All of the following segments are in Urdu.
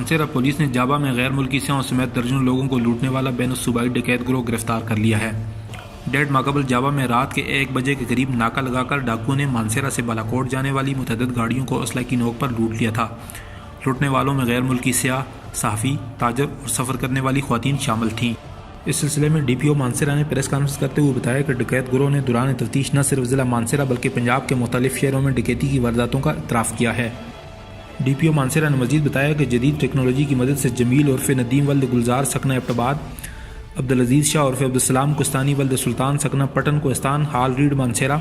مانسیرا پولیس نے جابا میں غیر ملکی سیاحوں سمیت درجنوں لوگوں کو لوٹنے والا بین الصوبائی ڈکیت گروہ گرفتار کر لیا ہے۔ 1.5 ماہ قبل جابا میں رات کے 1 بجے کے قریب ناکہ لگا کر ڈاکوؤں نے مانسیرا سے بالاکوٹ جانے والی متعدد گاڑیوں کو اسلحے کی نوک پر لوٹ لیا تھا۔ لوٹنے والوں میں غیر ملکی سیاح، صحافی، تاجر اور سفر کرنے والی خواتین شامل تھیں۔ اس سلسلے میں ڈی پی او مانسیرا نے پریس کانفرنس کرتے ہوئے بتایا کہ ڈکیت گروہ نے دوران تفتیش نہ صرف ضلع مانسیرا بلکہ پنجاب کے مختلف شہروں میں ڈکیتی کی وارداتوں کا اعتراف کیا ہے۔ ڈی پی او مانسیرا نے مزید بتایا کہ جدید ٹیکنالوجی کی مدد سے جمیل عرف ندیم ولد گلزار سکنہ ایبٹ آباد، عبدالعزیز شاہ عرف عبدالسلام کستانی ولد سلطان سکنہ پٹن کوہستان ہال ریڈ مانسیرا،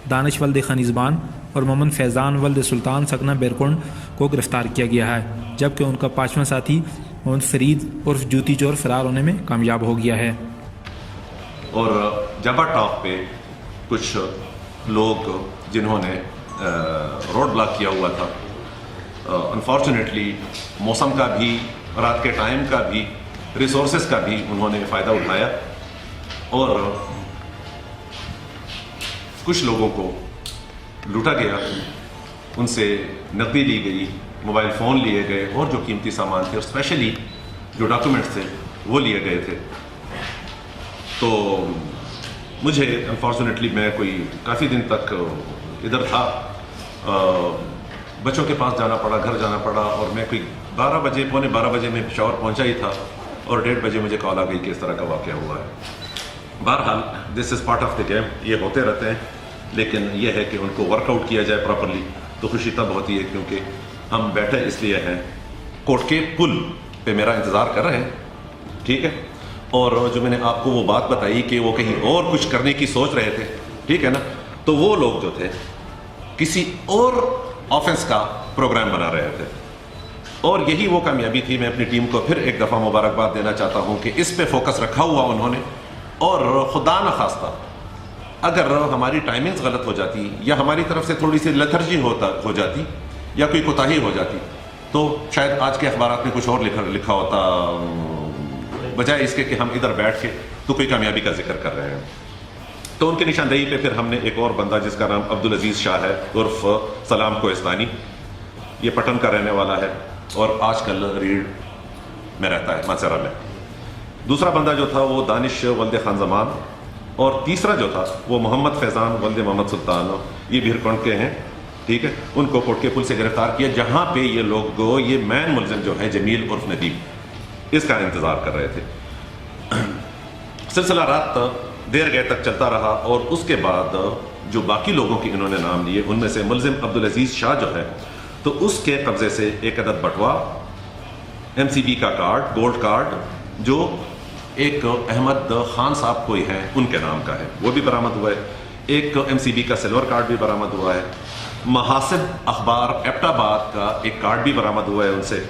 دانش ولد خانیزبان اور محمد فیضان ولد سلطان سکنہ بیرکنڈ کو گرفتار کیا گیا ہے، جبکہ ان کا 5واں ساتھی محمد فرید عرف جوتی چور فرار ہونے میں کامیاب ہو گیا ہے۔ اور جابا ٹاپ پہ کچھ لوگ جنہوں نے روڈ بلاک کیا ہوا تھا، انفارچونیٹلی موسم کا بھی، رات کے ٹائم کا بھی، ریسورسز کا بھی انہوں نے فائدہ اٹھایا اور کچھ لوگوں کو لوٹا گیا، ان سے نقدی لی گئی، موبائل فون لیے گئے اور جو قیمتی سامان تھے اور اسپیشلی جو ڈاکومنٹس تھے وہ لیے گئے تھے۔ تو مجھے انفارچونیٹلی میں کوئی کافی دن تک ادھر تھا، بچوں کے پاس جانا پڑا، گھر جانا پڑا، اور میں کوئی 12 بجے پونے 12 بجے میں پشاور پہنچا ہی تھا اور 1:30 بجے مجھے کال آ گئی کہ اس طرح کا واقعہ ہوا ہے۔ بہرحال this is part of the game, یہ ہوتے رہتے ہیں، لیکن یہ ہے کہ ان کو ورک آؤٹ کیا جائے پراپرلی تو خوشی تب ہوتی ہے کیونکہ ہم بیٹھے اس لیے ہیں، کوٹ کے پل پہ میرا انتظار کر رہے ہیں، ٹھیک ہے، اور جو میں نے آپ کو وہ بات بتائی کہ وہ کہیں اور کچھ کرنے کی سوچ رہے تھے، ٹھیک ہے نا، تو وہ لوگ جو تھے کسی اور آفنس کا پروگرام بنا رہے تھے، اور یہی وہ کامیابی تھی۔ میں اپنی ٹیم کو پھر ایک دفعہ مبارکباد دینا چاہتا ہوں کہ اس پہ فوکس رکھا ہوا انہوں نے، اور خدا نخواستہ اگر ہماری ٹائمنگز غلط ہو جاتی یا ہماری طرف سے تھوڑی سی لتھرجی ہو جاتی یا کوئی کوتاہی ہو جاتی تو شاید آج کے اخبارات میں کچھ اور لکھا ہوتا، بجائے اس کے کہ ہم ادھر بیٹھ کے تو کوئی کامیابی کا ذکر کر رہے ہیں۔ تو ان کی نشاندہی پہ پھر ہم نے ایک اور بندہ جس کا نام عبدالعزیز شاہ ہے عرف سلام کوہستانی، یہ پٹن کا رہنے والا ہے اور آج کل ریڑھ میں رہتا ہے، مانسیرا میں۔ دوسرا بندہ جو تھا وہ دانش ولد خان زمان، اور تیسرا جو تھا وہ محمد فیضان ولد محمد سلطان، یہ بھیرکنڈ کے ہیں، ٹھیک ہے۔ ان کو کوٹ کے پل سے گرفتار کیا جہاں پہ یہ لوگ یہ مین ملزم جو ہے جمیل عرف ندیم، اس کا انتظار کر رہے تھے۔ سلسلہ رات دیر گئے تک چلتا رہا اور اس کے بعد جو باقی لوگوں کی انہوں نے نام لیے ان میں سے ملزم عبدالعزیز شاہ جو ہے تو اس کے قبضے سے ایک عدد بٹوا MCB کا کارڈ، گولڈ کارڈ، جو ایک احمد خان صاحب کوئی ہیں ان کے نام کا ہے، وہ بھی برآمد ہوا ہے۔ ایک MCB کا سلور کارڈ بھی برآمد ہوا ہے۔ محاسب اخبار ایبٹ آباد کا ایک کارڈ بھی برآمد ہوا ہے ان سے۔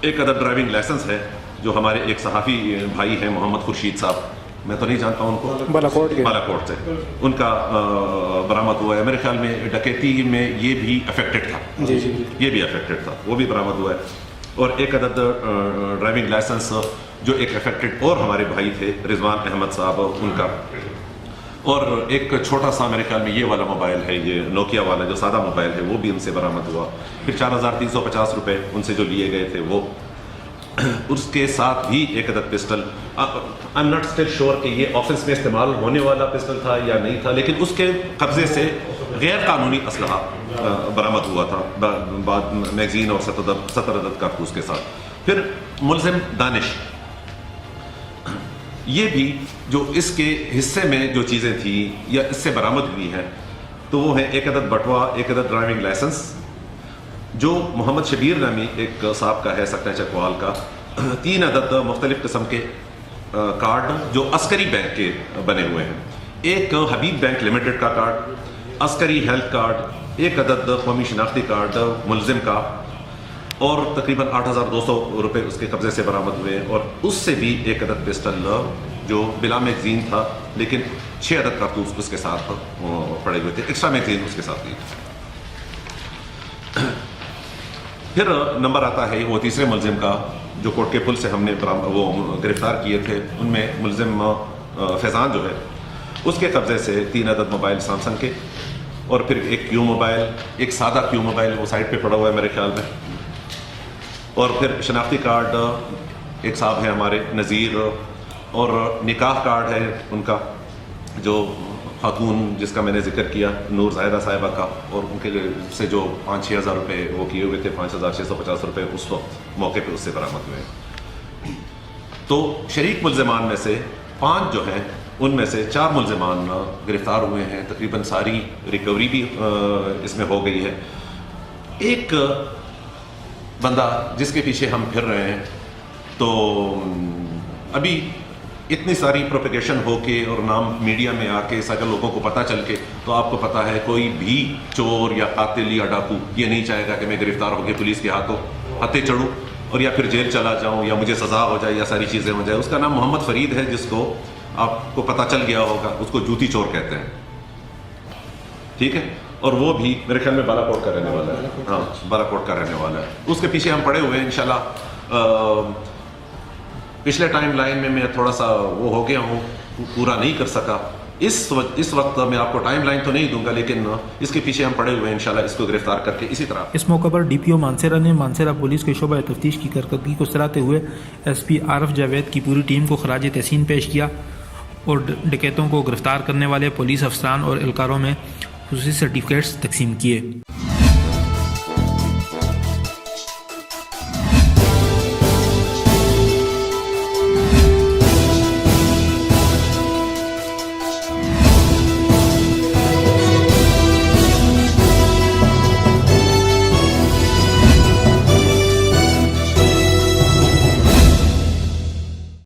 ایک عدد ڈرائیونگ لائسنس ہے جو ہمارے ایک صحافی بھائی ہیں محمد خورشید صاحب، میں تو نہیں جانتا ان کو، بالاکوٹ سے، ان کا برآمد ہوا ہے۔ میرے خیال میں ڈکیتی میں یہ بھی افیکٹڈ تھا، یہ بھی افیکٹڈ تھا، وہ بھی برآمد ہوا ہے۔ اور ایک عدد ڈرائیونگ لائسنس جو ایک افیکٹڈ اور ہمارے بھائی تھے رضوان احمد صاحب، ان کا، اور ایک چھوٹا سا میرے خیال میں یہ والا موبائل ہے، یہ نوکیا والا جو سادہ موبائل ہے، وہ بھی ان سے برآمد ہوا۔ پھر 4350 روپے ان سے جو لیے گئے تھے وہ، اس کے ساتھ بھی ایک عدد pistol, I am not still sure کہ یہ آفس میں استعمال ہونے والا پسٹل تھا یا نہیں تھا، لیکن اس کے قبضے سے غیر قانونی اسلحہ برآمد ہوا تھا، بعد میگزین اور 70 عدد کارتوس کے ساتھ۔ پھر ملزم دانش، یہ بھی جو اس کے حصے میں جو چیزیں تھیں یا اس سے برآمد ہوئی ہیں تو وہ ہیں ایک عدد بٹوا، ایک عدد ڈرائیونگ لائسنس جو محمد شبیر نامی ایک صاحب کا ہے سکنا چکوال کا، 3 عدد مختلف قسم کے کارڈ جو عسکری بینک کے بنے ہوئے ہیں، ایک حبیب بینک لمیٹڈ کا کارڈ، عسکری ہیلتھ کارڈ، ایک عدد قومی شناختی کارڈ ملزم کا، اور تقریباً 8200 روپے اس کے قبضے سے برآمد ہوئے، اور اس سے بھی ایک عدد پسٹل جو بلا میگزین تھا لیکن 6 عدد کارتوس اس کے ساتھ پڑے ہوئے تھے، ایکسٹرا میگزین اس کے ساتھ تھی۔ پھر نمبر آتا ہے وہ تیسرے ملزم کا جو کوٹ کے پل سے ہم نے وہ گرفتار کیے تھے، ان میں ملزم فیضان جو ہے اس کے قبضے سے 3 عدد موبائل سیمسنگ کے، اور پھر ایک کیو موبائل، ایک سادہ کیو موبائل وہ سائڈ پہ پڑا ہوا ہے میرے خیال میں، اور پھر شناختی کارڈ ایک صاحب ہیں ہمارے نذیر، اور نکاح کارڈ ہے ان کا، جو خاتون جس کا میں نے ذکر کیا نور زاہدہ صاحبہ کا، اور ان کے سے جو 5-6 ہزار روپے وہ کیے ہوئے تھے، 5,650 روپے اس وقت موقع پہ اس سے برآمد ہوئے۔ تو شریک ملزمان میں سے 5 جو ہیں ان میں سے 4 ملزمان گرفتار ہوئے ہیں، تقریباً ساری ریکوری بھی اس میں ہو گئی ہے۔ ایک بندہ جس کے پیچھے ہم پھر رہے ہیں، تو ابھی اتنی ساری پروپیگیشن ہو کے اور نام میڈیا میں آ کے سارے لوگوں کو پتہ چل کے، تو آپ کو پتہ ہے کوئی بھی چور یا قاتل یا ڈاکو یہ نہیں چاہے گا کہ میں گرفتار ہو کے پولیس کے ہاتھوں ہتھے چڑھوں اور یا پھر جیل چلا جاؤں یا مجھے سزا ہو جائے یا ساری چیزیں ہو جائے۔ اس کا نام محمد فرید ہے، جس کو آپ کو پتہ چل گیا ہوگا، اس کو جوتی چور کہتے ہیں، ٹھیک ہے، اور وہ بھی میرے خیال میں بالا کوٹ کا رہنے والا ہے، ہاں بالا کوٹ کا رہنے والا ہے۔ اس کے پیچھے ہم پڑے ہوئے ہیں انشاءاللہ۔ پچھلے ٹائم لائن میں تھوڑا سا وہ ہو گیا ہوں، پورا نہیں کر سکا۔ اس وقت میں آپ کو ٹائم لائن تو نہیں دوں گا، لیکن اس کے پیچھے ہم پڑے ہوئے ہیں انشاءاللہ اس کو گرفتار کر کے اسی طرح۔ اس موقع پر ڈی پی او مانسیرا نے مانسیرا پولیس کے شعبہ تفتیش کی کارکردگی کو سراہتے ہوئے ایس پی عارف جاوید کی پوری ٹیم کو خراج تحسین پیش کیا اور ڈکیتوں کو گرفتار کرنے والے پولیس افسران اور اہلکاروں میں خصوصی سرٹیفکیٹس تقسیم کیے۔